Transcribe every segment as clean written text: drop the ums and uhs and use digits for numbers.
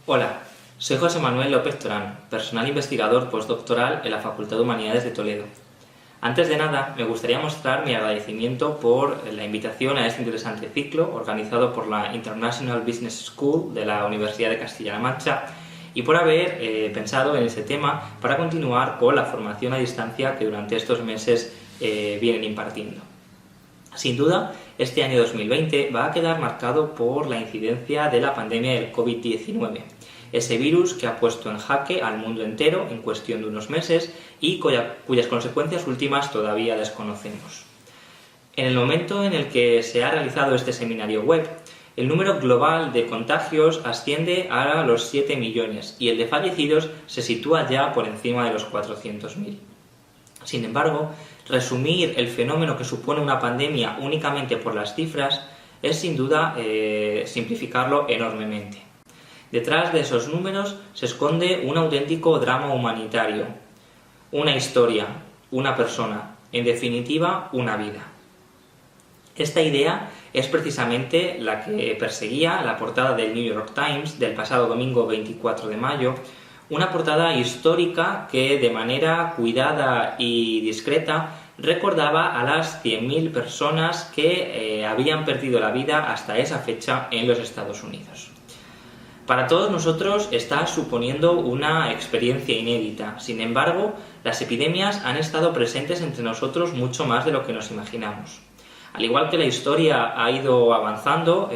Hola, soy José Manuel López Torán, personal investigador postdoctoral en la Facultad de Humanidades de Toledo. Antes de nada, me gustaría mostrar mi agradecimiento por la invitación a este interesante ciclo organizado por la International Business School de la Universidad de Castilla-La Mancha y por haber pensado en ese tema para continuar con la formación a distancia que durante estos meses vienen impartiendo. Sin duda, este año 2020 va a quedar marcado por la incidencia de la pandemia del COVID-19, ese virus que ha puesto en jaque al mundo entero en cuestión de unos meses y cuyas consecuencias últimas todavía desconocemos. En el momento en el que se ha realizado este seminario web, el número global de contagios asciende a los 7 millones y el de fallecidos se sitúa ya por encima de los 400.000. Sin embargo, resumir el fenómeno que supone una pandemia únicamente por las cifras es sin duda simplificarlo enormemente. Detrás de esos números se esconde un auténtico drama humanitario, una historia, una persona, en definitiva, una vida. Esta idea es precisamente la que perseguía la portada del New York Times del pasado domingo 24 de mayo, una portada histórica que de manera cuidada y discreta recordaba a las 100.000 personas que habían perdido la vida hasta esa fecha en los Estados Unidos. Para todos nosotros está suponiendo una experiencia inédita. Sin embargo, las epidemias han estado presentes entre nosotros mucho más de lo que nos imaginamos. Al igual que la historia ha ido avanzando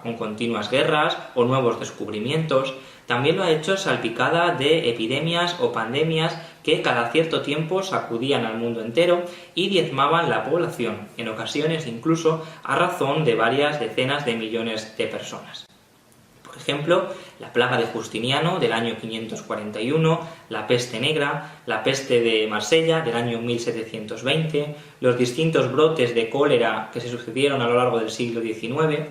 con continuas guerras o nuevos descubrimientos, también lo ha hecho salpicada de epidemias o pandemias que cada cierto tiempo sacudían al mundo entero y diezmaban la población, en ocasiones incluso a razón de varias decenas de millones de personas. Por ejemplo, la plaga de Justiniano del año 541, la peste negra, la peste de Marsella del año 1720, los distintos brotes de cólera que se sucedieron a lo largo del siglo XIX,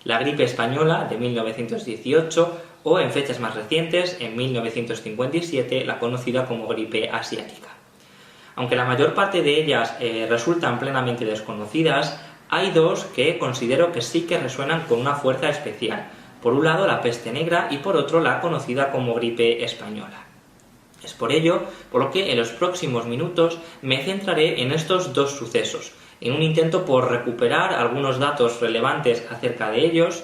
la gripe española de 1918 o, en fechas más recientes, en 1957, la conocida como gripe asiática. Aunque la mayor parte de ellas resultan plenamente desconocidas, hay dos que considero que sí que resuenan con una fuerza especial. Por un lado, la peste negra y por otro, la conocida como gripe española. Es por ello por lo que en los próximos minutos me centraré en estos dos sucesos, en un intento por recuperar algunos datos relevantes acerca de ellos,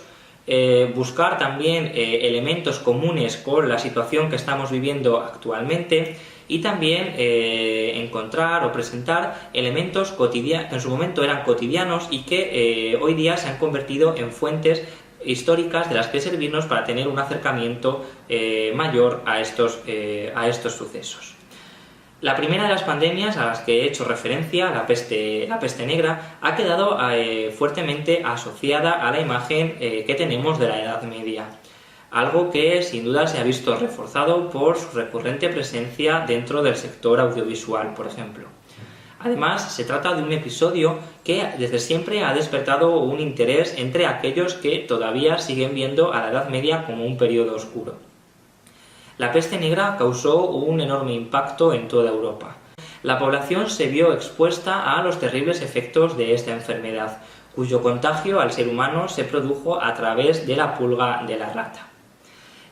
buscar también elementos comunes con la situación que estamos viviendo actualmente y también encontrar o presentar elementos que en su momento eran cotidianos y que hoy día se han convertido en fuentes históricas de las que servirnos para tener un acercamiento mayor a estos sucesos. La primera de las pandemias a las que he hecho referencia, la peste negra, ha quedado fuertemente asociada a la imagen que tenemos de la Edad Media, algo que sin duda se ha visto reforzado por su recurrente presencia dentro del sector audiovisual, por ejemplo. Además, se trata de un episodio que desde siempre ha despertado un interés entre aquellos que todavía siguen viendo a la Edad Media como un periodo oscuro. La peste negra causó un enorme impacto en toda Europa. La población se vio expuesta a los terribles efectos de esta enfermedad, cuyo contagio al ser humano se produjo a través de la pulga de la rata.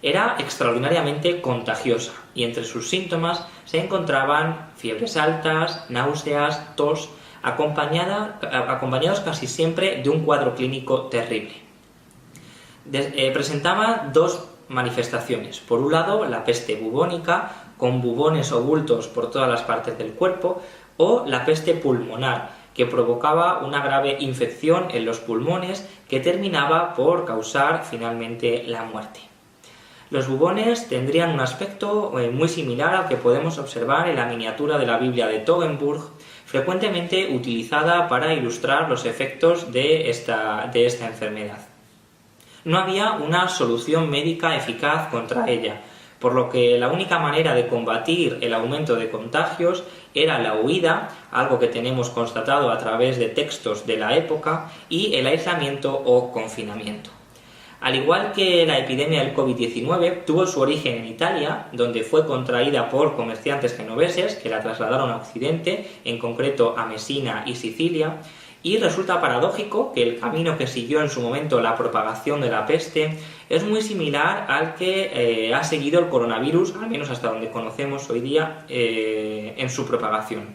Era extraordinariamente contagiosa y entre sus síntomas se encontraban fiebres altas, náuseas, tos, acompañados casi siempre de un cuadro clínico terrible. Presentaba dos manifestaciones. Por un lado, la peste bubónica, con bubones o bultos por todas las partes del cuerpo, o la peste pulmonar, que provocaba una grave infección en los pulmones que terminaba por causar finalmente la muerte. Los bubones tendrían un aspecto muy similar al que podemos observar en la miniatura de la Biblia de Toggenburg, frecuentemente utilizada para ilustrar los efectos de esta enfermedad. No había una solución médica eficaz contra ella, por lo que la única manera de combatir el aumento de contagios era la huida, algo que tenemos constatado a través de textos de la época, y el aislamiento o confinamiento. Al igual que la epidemia del COVID-19 tuvo su origen en Italia, donde fue contraída por comerciantes genoveses que la trasladaron a Occidente, en concreto a Mesina y Sicilia, Y resulta paradójico que el camino que siguió en su momento la propagación de la peste es muy similar al que ha seguido el coronavirus, al menos hasta donde conocemos hoy día, en su propagación.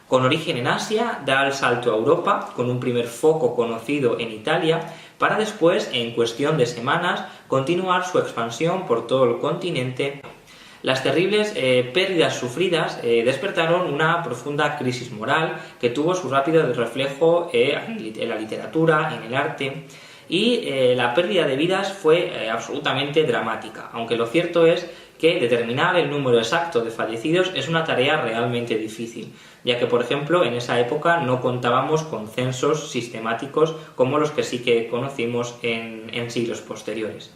Con origen en Asia, da el salto a Europa, con un primer foco conocido en Italia, para después, en cuestión de semanas, continuar su expansión por todo el continente. Las terribles pérdidas sufridas despertaron una profunda crisis moral que tuvo su rápido reflejo en la literatura, en el arte, y la pérdida de vidas fue absolutamente dramática, aunque lo cierto es que determinar el número exacto de fallecidos es una tarea realmente difícil, ya que, por ejemplo, en esa época no contábamos con censos sistemáticos como los que sí que conocimos en siglos posteriores.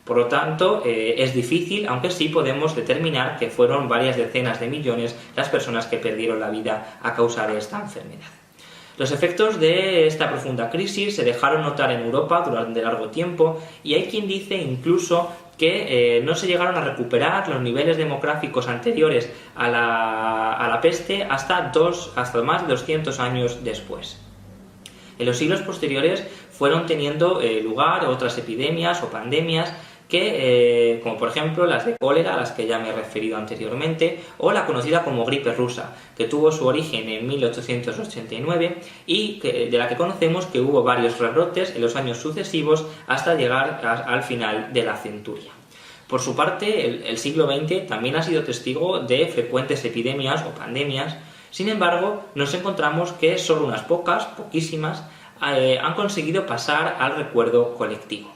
Por lo tanto, es difícil, aunque sí podemos determinar que fueron varias decenas de millones las personas que perdieron la vida a causa de esta enfermedad. Los efectos de esta profunda crisis se dejaron notar en Europa durante largo tiempo y hay quien dice incluso que no se llegaron a recuperar los niveles demográficos anteriores a la peste hasta más de 200 años después. En los siglos posteriores fueron teniendo lugar otras epidemias o pandemias que, como por ejemplo las de cólera, a las que ya me he referido anteriormente, o la conocida como gripe rusa, que tuvo su origen en 1889 y de la que conocemos que hubo varios rebrotes en los años sucesivos hasta llegar al final de la centuria. Por su parte, el siglo XX también ha sido testigo de frecuentes epidemias o pandemias. Sin embargo, nos encontramos que solo unas poquísimas, han conseguido pasar al recuerdo colectivo.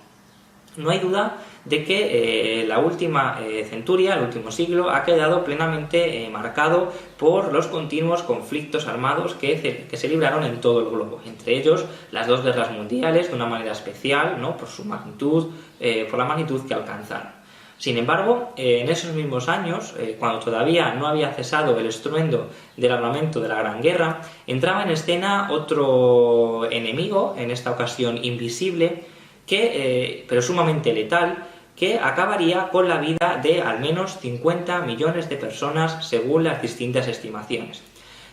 No hay duda de que la última centuria, el último siglo, ha quedado plenamente marcado por los continuos conflictos armados que se libraron en todo el globo, entre ellos las dos guerras mundiales de una manera especial, ¿no?, por su magnitud, por la magnitud que alcanzaron. Sin embargo, en esos mismos años, cuando todavía no había cesado el estruendo del armamento de la Gran Guerra, entraba en escena otro enemigo, en esta ocasión invisible, pero sumamente letal, que acabaría con la vida de al menos 50 millones de personas según las distintas estimaciones.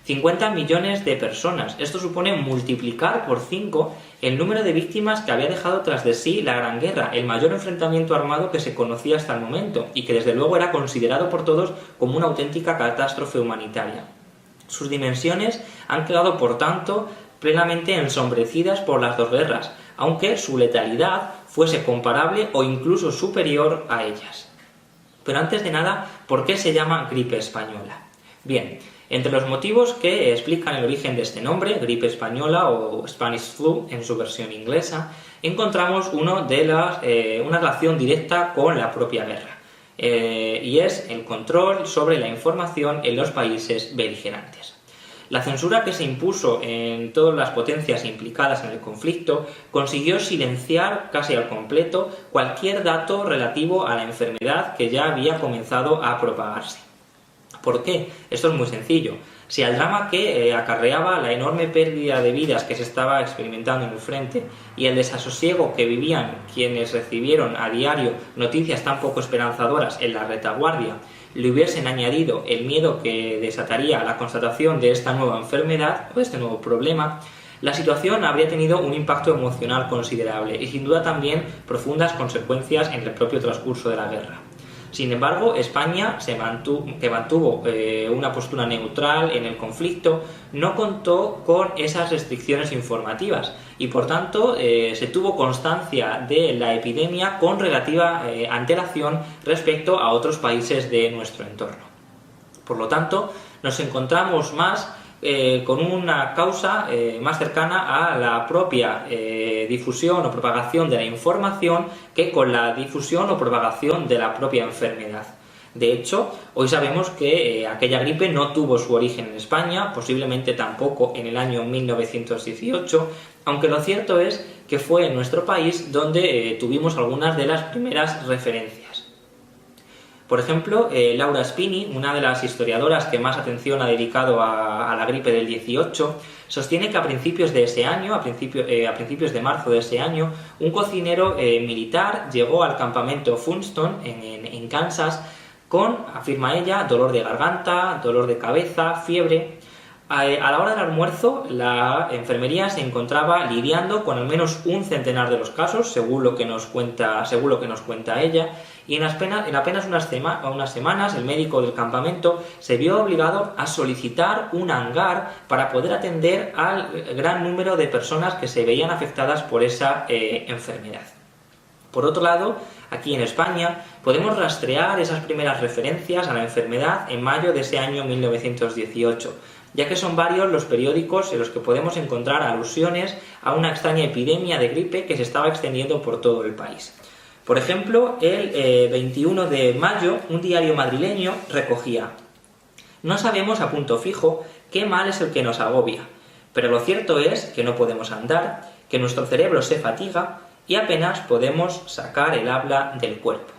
50 millones de personas. Esto supone multiplicar por 5 el número de víctimas que había dejado tras de sí la Gran Guerra, el mayor enfrentamiento armado que se conocía hasta el momento y que desde luego era considerado por todos como una auténtica catástrofe humanitaria. Sus dimensiones han quedado, por tanto, plenamente ensombrecidas por las dos guerras, aunque su letalidad fuese comparable o incluso superior a ellas. Pero antes de nada, ¿por qué se llama gripe española? Bien, entre los motivos que explican el origen de este nombre, gripe española o Spanish flu en su versión inglesa, encontramos una relación directa con la propia guerra, y es el control sobre la información en los países beligerantes. La censura que se impuso en todas las potencias implicadas en el conflicto consiguió silenciar casi al completo cualquier dato relativo a la enfermedad que ya había comenzado a propagarse. ¿Por qué? Esto es muy sencillo. Si al drama que acarreaba la enorme pérdida de vidas que se estaba experimentando en el frente y el desasosiego que vivían quienes recibieron a diario noticias tan poco esperanzadoras en la retaguardia, le hubiesen añadido el miedo que desataría la constatación de esta nueva enfermedad o de este nuevo problema, la situación habría tenido un impacto emocional considerable y sin duda también profundas consecuencias en el propio transcurso de la guerra. Sin embargo, España, que mantuvo una postura neutral en el conflicto, no contó con esas restricciones informativas y, por tanto, se tuvo constancia de la epidemia con relativa antelación respecto a otros países de nuestro entorno. Por lo tanto, nos encontramos más con una causa más cercana a la propia difusión o propagación de la información que con la difusión o propagación de la propia enfermedad. De hecho, hoy sabemos que aquella gripe no tuvo su origen en España, posiblemente tampoco en el año 1918, aunque lo cierto es que fue en nuestro país donde tuvimos algunas de las primeras referencias. Por ejemplo, Laura Spini, una de las historiadoras que más atención ha dedicado a la gripe del 18, sostiene que a principios de ese año, a principios de marzo de ese año, un cocinero militar llegó al campamento Funston en Kansas con, afirma ella, dolor de garganta, dolor de cabeza, fiebre. A la hora del almuerzo, la enfermería se encontraba lidiando con al menos un centenar de los casos, según lo que nos cuenta ella, y en apenas unas semanas el médico del campamento se vio obligado a solicitar un hangar para poder atender al gran número de personas que se veían afectadas por esa enfermedad. Por otro lado, aquí en España podemos rastrear esas primeras referencias a la enfermedad en mayo de ese año 1918, ya que son varios los periódicos en los que podemos encontrar alusiones a una extraña epidemia de gripe que se estaba extendiendo por todo el país. Por ejemplo, el 21 de mayo, un diario madrileño recogía: «No sabemos a punto fijo qué mal es el que nos agobia, pero lo cierto es que no podemos andar, que nuestro cerebro se fatiga y apenas podemos sacar el habla del cuerpo».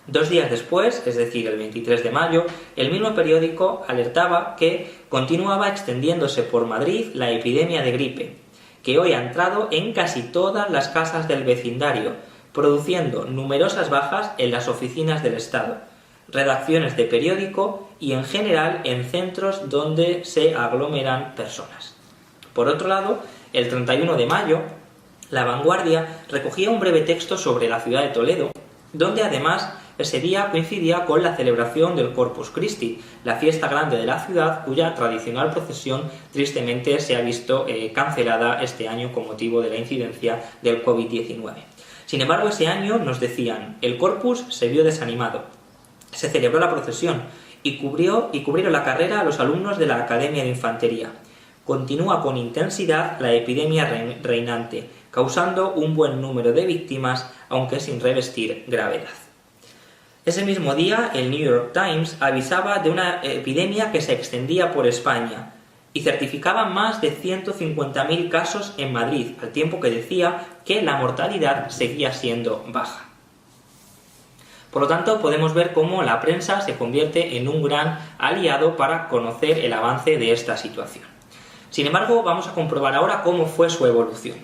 2 días después, es decir, el 23 de mayo, el mismo periódico alertaba que continuaba extendiéndose por Madrid la epidemia de gripe, que hoy ha entrado en casi todas las casas del vecindario, produciendo numerosas bajas en las oficinas del Estado, redacciones de periódico y en general en centros donde se aglomeran personas. Por otro lado, el 31 de mayo, La Vanguardia recogía un breve texto sobre la ciudad de Toledo, donde además ese día coincidía con la celebración del Corpus Christi, la fiesta grande de la ciudad, cuya tradicional procesión tristemente se ha visto cancelada este año con motivo de la incidencia del COVID-19. Sin embargo, ese año nos decían: el Corpus se vio desanimado, se celebró la procesión y cubrieron la carrera a los alumnos de la Academia de Infantería. Continúa con intensidad la epidemia reinante, causando un buen número de víctimas, aunque sin revestir gravedad. Ese mismo día, el New York Times avisaba de una epidemia que se extendía por España y certificaba más de 150.000 casos en Madrid, al tiempo que decía que la mortalidad seguía siendo baja. Por lo tanto, podemos ver cómo la prensa se convierte en un gran aliado para conocer el avance de esta situación. Sin embargo, vamos a comprobar ahora cómo fue su evolución.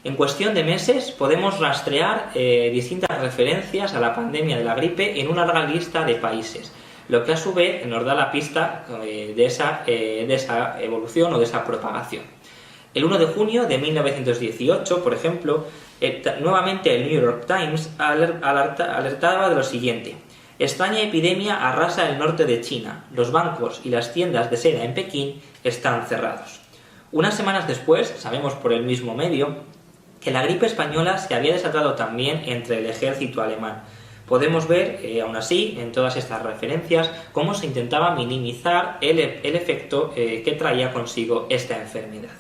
En cuestión de meses podemos rastrear distintas referencias a la pandemia de la gripe en una larga lista de países, lo que a su vez nos da la pista de esa evolución o de esa propagación. El 1 de junio de 1918, por ejemplo, nuevamente el New York Times alertaba de lo siguiente: extraña epidemia arrasa el norte de China, los bancos y las tiendas de seda en Pekín están cerrados. Unas semanas después, sabemos por el mismo medio, que la gripe española se había desatado también entre el ejército alemán. Podemos ver, aún así, en todas estas referencias, cómo se intentaba minimizar el efecto que traía consigo esta enfermedad.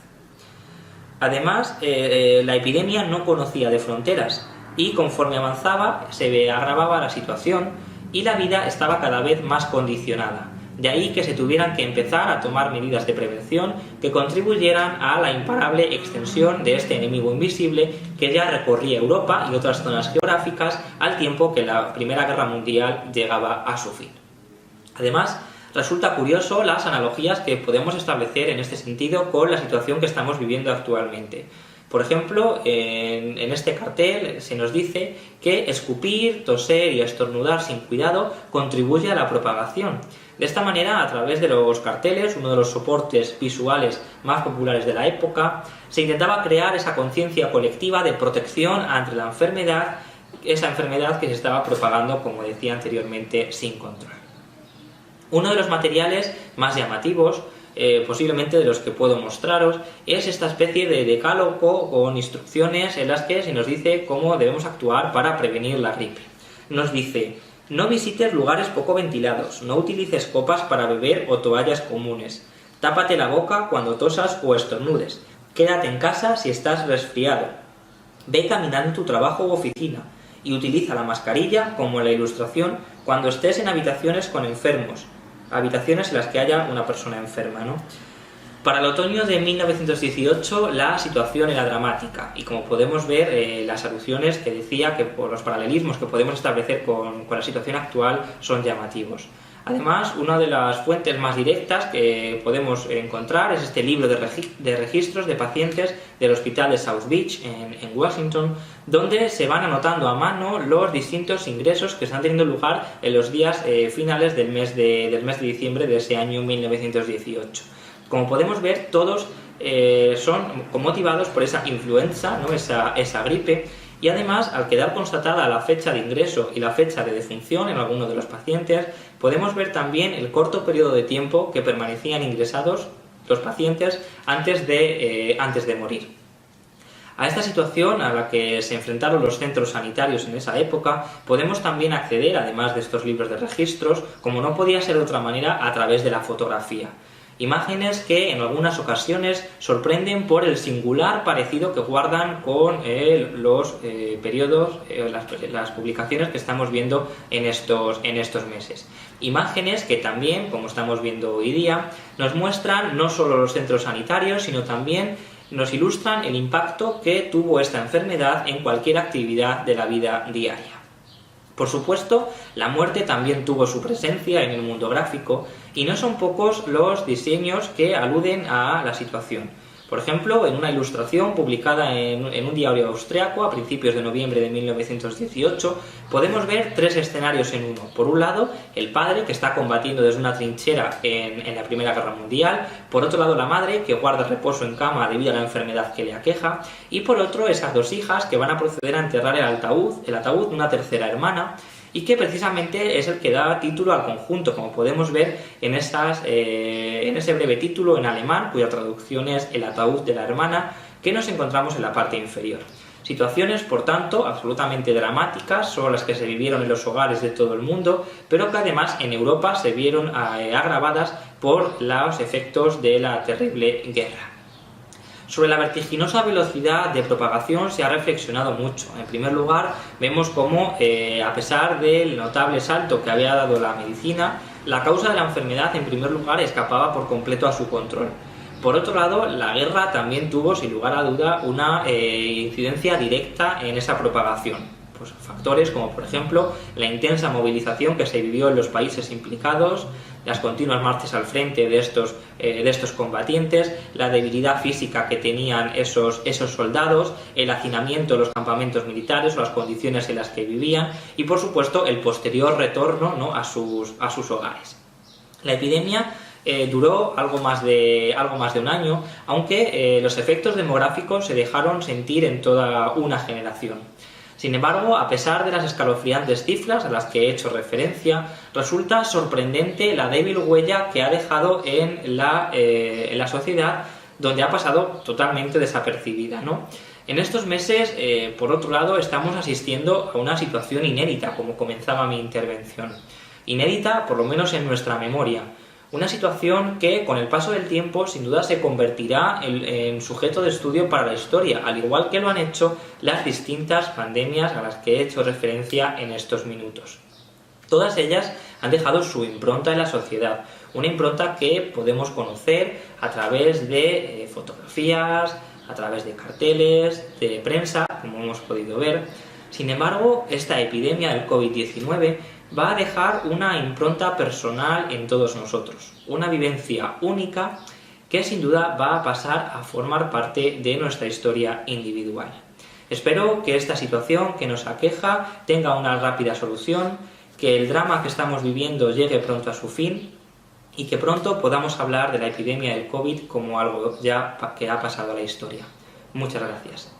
Además, la epidemia no conocía de fronteras y conforme avanzaba se agravaba la situación y la vida estaba cada vez más condicionada. De ahí que se tuvieran que empezar a tomar medidas de prevención que contribuyeran a la imparable extensión de este enemigo invisible que ya recorría Europa y otras zonas geográficas al tiempo que la Primera Guerra Mundial llegaba a su fin. Además, resulta curioso las analogías que podemos establecer en este sentido con la situación que estamos viviendo actualmente. Por ejemplo, en este cartel se nos dice que escupir, toser y estornudar sin cuidado contribuye a la propagación. De esta manera, a través de los carteles, uno de los soportes visuales más populares de la época, se intentaba crear esa conciencia colectiva de protección ante la enfermedad, esa enfermedad que se estaba propagando, como decía anteriormente, sin control. Uno de los materiales más llamativos, posiblemente de los que puedo mostraros, es esta especie de decálogo con instrucciones en las que se nos dice cómo debemos actuar para prevenir la gripe. Nos dice: no visites lugares poco ventilados, no utilices copas para beber o toallas comunes, tápate la boca cuando tosas o estornudes, quédate en casa si estás resfriado, ve caminando a tu trabajo u oficina y utiliza la mascarilla, como en la ilustración, cuando estés en habitaciones con enfermos, habitaciones en las que haya una persona enferma, ¿no? Para el otoño de 1918 la situación era dramática y, como podemos ver, las alusiones que decía, que por los paralelismos que podemos establecer con la situación actual son llamativos. Además, una de las fuentes más directas que podemos encontrar es este libro de registros de pacientes del hospital de South Beach en Washington, donde se van anotando a mano los distintos ingresos que están teniendo lugar en los días finales del mes de diciembre de ese año 1918. Como podemos ver, todos son motivados por esa influenza, ¿no? esa gripe, y además, al quedar constatada la fecha de ingreso y la fecha de defunción en alguno de los pacientes, podemos ver también el corto periodo de tiempo que permanecían ingresados los pacientes antes de morir. A esta situación a la que se enfrentaron los centros sanitarios en esa época, podemos también acceder, además de estos libros de registros, como no podía ser de otra manera, a través de la fotografía. Imágenes que en algunas ocasiones sorprenden por el singular parecido que guardan con los periodos, las publicaciones que estamos viendo en estos meses. Imágenes que también, como estamos viendo hoy día, nos muestran no solo los centros sanitarios, sino también nos ilustran el impacto que tuvo esta enfermedad en cualquier actividad de la vida diaria. Por supuesto, la muerte también tuvo su presencia en el mundo gráfico y no son pocos los diseños que aluden a la situación. Por ejemplo, en una ilustración publicada en un diario austriaco a principios de noviembre de 1918, podemos ver tres escenarios en uno. Por un lado, el padre, que está combatiendo desde una trinchera en la Primera Guerra Mundial. Por otro lado, la madre, que guarda reposo en cama debido a la enfermedad que le aqueja. Y por otro, esas dos hijas que van a proceder a enterrar el ataúd de una tercera hermana, y que precisamente es el que da título al conjunto, como podemos ver en ese breve título en alemán, cuya traducción es El ataúd de la hermana, que nos encontramos en la parte inferior. Situaciones, por tanto, absolutamente dramáticas son las que se vivieron en los hogares de todo el mundo, pero que además en Europa se vieron agravadas por los efectos de la terrible guerra. Sobre la vertiginosa velocidad de propagación se ha reflexionado mucho. En primer lugar, vemos cómo, a pesar del notable salto que había dado la medicina, la causa de la enfermedad, en primer lugar, escapaba por completo a su control. Por otro lado, la guerra también tuvo, sin lugar a duda, una incidencia directa en esa propagación. Pues factores como, por ejemplo, la intensa movilización que se vivió en los países implicados, las continuas marchas al frente de estos combatientes, la debilidad física que tenían esos soldados, el hacinamiento de los campamentos militares o las condiciones en las que vivían y, por supuesto, el posterior retorno, ¿no?, a sus hogares. La epidemia duró algo más de un año, aunque los efectos demográficos se dejaron sentir en toda una generación. Sin embargo, a pesar de las escalofriantes cifras a las que he hecho referencia, resulta sorprendente la débil huella que ha dejado en la sociedad, donde ha pasado totalmente desapercibida, ¿no? En estos meses, por otro lado, estamos asistiendo a una situación inédita, como comenzaba mi intervención. Inédita, por lo menos en nuestra memoria. Una situación que, con el paso del tiempo, sin duda se convertirá en sujeto de estudio para la historia, al igual que lo han hecho las distintas pandemias a las que he hecho referencia en estos minutos. Todas ellas han dejado su impronta en la sociedad, una impronta que podemos conocer a través de fotografías, a través de carteles, de prensa, como hemos podido ver. Sin embargo, esta epidemia del COVID-19 va a dejar una impronta personal en todos nosotros, una vivencia única que sin duda va a pasar a formar parte de nuestra historia individual. Espero que esta situación que nos aqueja tenga una rápida solución, que el drama que estamos viviendo llegue pronto a su fin y que pronto podamos hablar de la epidemia del COVID como algo ya que ha pasado a la historia. Muchas gracias.